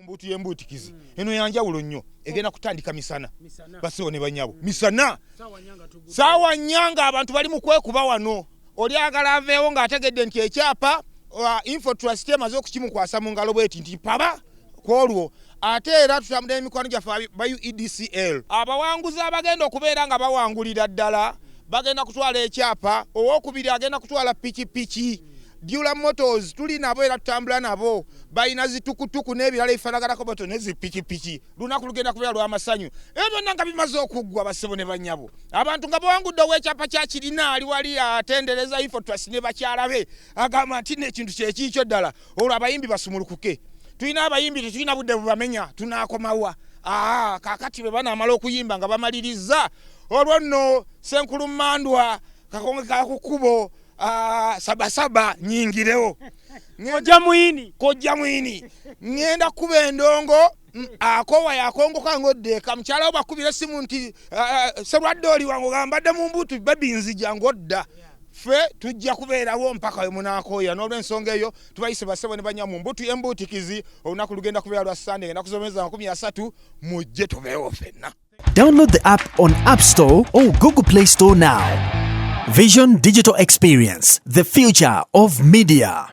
Mbuutu y'embuutikizi eno yanjawulo nnyo egenda kutandika misana basibo ne banyabo misana saawa nnyanga abantu bali mu kwekuba wano oli agala aveewo ng'ategedde nti ekyapa info trust emaze okukimukwasa mu ngalo bweti nti paba kwolwo ate era tutambula emikwano gyaffe ba UEDCL abawanguzi abagenda okubeera nga bawangulira ddala bagenda kutwala ekyapa owokubiri agenda kutwala pikipiki Dula Motors tuli nabo era tutambula nabo bayina zitukutuku n'ebirala ebifaanaganako bato n'ezipikipiki lunaku lugenda kubeera lw'amasanyu ebyo nanga bimaze okuggwa basebo ne banyabo abantu nga bawangudde ow'ekyapa kya kirina ali wali atendereza info trust ne bakyalabe agamba nti n'ekintu kyekiikyo ddala olwo abayimbi basumulukuke tulina abayimbi tetulina budde bubamenya tunaakomawa kaakati bwe banaamala okuyimba nga bamaliriza olwo nno Senkulu Mandwa kakonge kakukubo sabasaba nyingirewo kojja muini ngenda kuba endongo akowa yakongo kangodde kamukyala bakubira simu nti serwadde oli wangu gambadde mu mbuutu babinzi jangodda fe tujja kubeerawo mpaka we munaakoya n'olw'ensonga eyo tubayise basebo ne banya mu mbuutu y'embuutikizi olunaku lugenda kubeera lwa Sunday ngenda kuzomeza 13 mujje tubeewo ffenna. Download the app on App Store or Google Play Store now. Vision Digital Experience, the future of media.